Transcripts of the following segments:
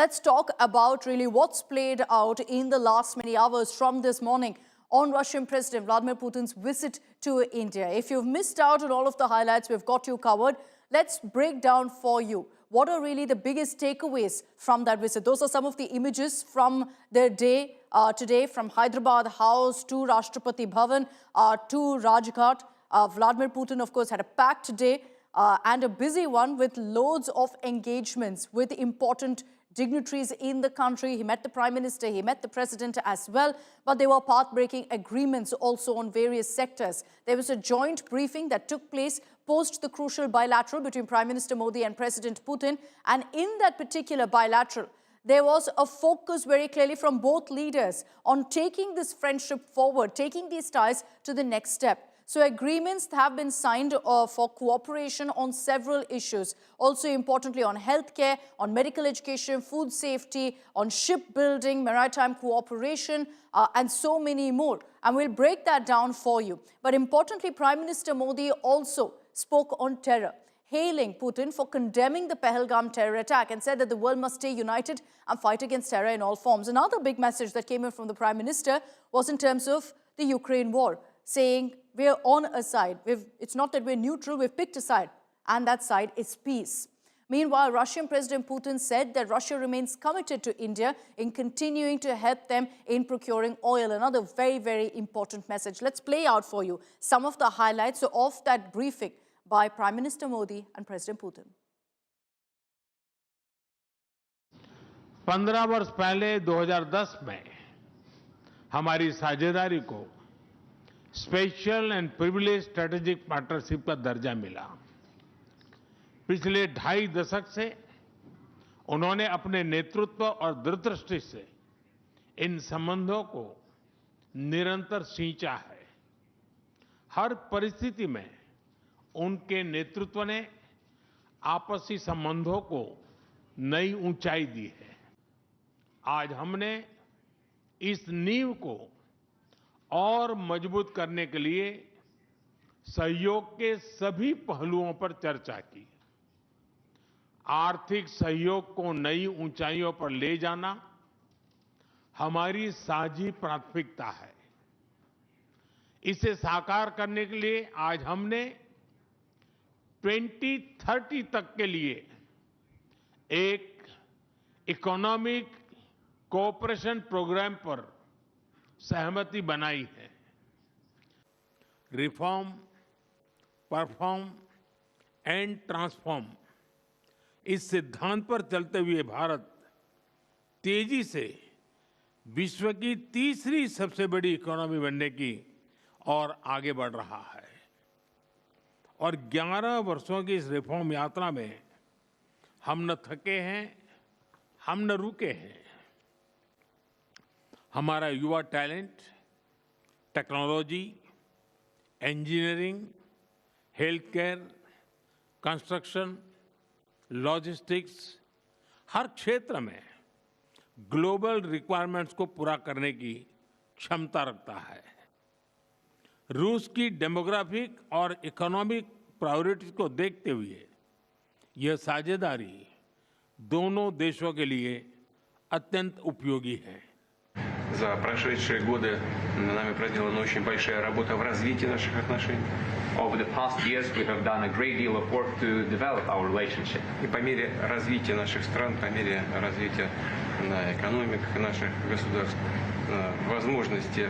Let's talk about really what's played out in the last many hours from this morning on Russian President Vladimir Putin's visit to India. If you've missed out on all of the highlights, we've got you covered. Let's break down for you what are really the biggest takeaways from that visit. Those are some of the images from the day today, from Hyderabad House to Rashtrapati Bhavan to Rajghat. Vladimir Putin, of course, had a packed day and a busy one with loads of engagements with important dignitaries in the country. He met the Prime Minister, he met the President as well, but there were path-breaking agreements also on various sectors. There was a joint briefing that took place post the crucial bilateral between Prime Minister Modi and President Putin, and in that particular bilateral, there was a focus very clearly from both leaders on taking this friendship forward, taking these ties to the next step. So agreements have been signed for cooperation on several issues. Also importantly on healthcare, on medical education, food safety, on shipbuilding, maritime cooperation, and so many more. And we'll break that down for you. But importantly, Prime Minister Modi also spoke on terror, hailing Putin for condemning the Pahelgam terror attack and said that the world must stay united and fight against terror in all forms. Another big message that came in from the Prime Minister was in terms of the Ukraine war, saying we're on a side. It's not that we're neutral, we've picked a side, and that side is peace. Meanwhile, Russian President Putin said that Russia remains committed to India in continuing to help them in procuring oil. Another very, very important message. Let's play out for you some of the highlights of that briefing by Prime Minister Modi and President Putin. 15 वर्ष पहले 2010 में हमारी साझेदारी को special and privilege strategic partnership का दर्जा मिला। पिछले 2.5 दशक से उन्होंने अपने नेतृत्व और दूरदृष्टि से इन संबंधों को निरंतर सींचा है। हर परिस्थिति में उनके नेतृत्व ने आपसी संबंधों को नई ऊंचाई दी है। आज हमने इस नींव को और मजबूत करने के लिए सहयोग के सभी पहलुओं पर चर्चा की। आर्थिक सहयोग को नई ऊंचाइयों पर ले जाना हमारी साझी प्राथमिकता है। इसे साकार करने के लिए आज हमने 2030 तक के लिए एक इकोनॉमिक कोऑपरेशन प्रोग्राम पर सहमति बनाई है। रिफॉर्म, परफॉर्म एंड ट्रांसफॉर्म, इस सिद्धांत पर चलते हुए भारत तेजी से विश्व की तीसरी सबसे बड़ी इकोनॉमी बनने की ओर आगे बढ़ रहा है। और 11 वर्षों की इस रिफॉर्म यात्रा में हम न थके हैं, हम न रुके हैं। हमारा युवा talent, technology, engineering, health care, construction, logistics, हर क्षेत्र में ग्लोबल रिक्वायरमेंट्स को पूरा करने की क्षमता रखता है। रूस की डेमोग्राफिक और इकोनॉमिक प्रायोरिटीज को देखते हुए यह साझेदारी दोनों देशों के लिए अत्यंत उपयोगी है। За прошедшие годы нами проделана очень большая работа в развитии наших отношений. Over the past years, we have done a great deal of work to develop our relationship. И по мере развития наших стран, по мере развития экономик наших государств, возможности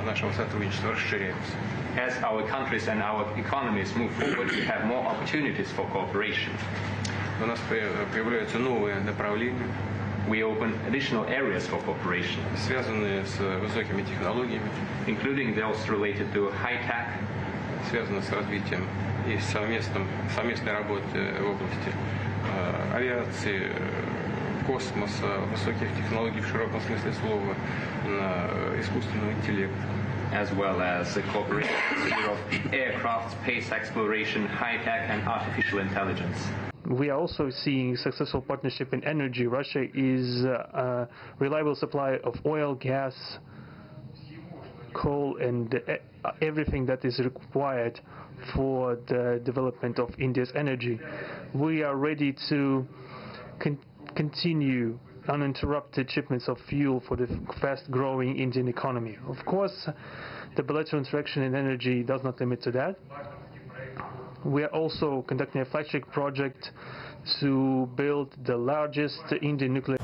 нашего сотрудничества расширяются. As our countries and our economies move forward, we have more opportunities for cooperation. У нас появляются новые направления. We open additional areas for cooperation, связанные с высокими технологиями, including those related to high-tech, связанные с развитием и совместной работы в области авиации, космоса, высоких технологий в широком смысле слова, искусственного интеллекта. As well as the cooperation in the field of aircraft, space exploration, high-tech and artificial intelligence. We are also seeing successful partnership in energy. Russia is a reliable supplier of oil, gas, coal, and everything that is required for the development of India's energy. We are ready to continue uninterrupted shipments of fuel for the fast-growing Indian economy. Of course, the bilateral interaction in energy does not limit to that. We are also conducting a flagship project to build the largest Indian nuclear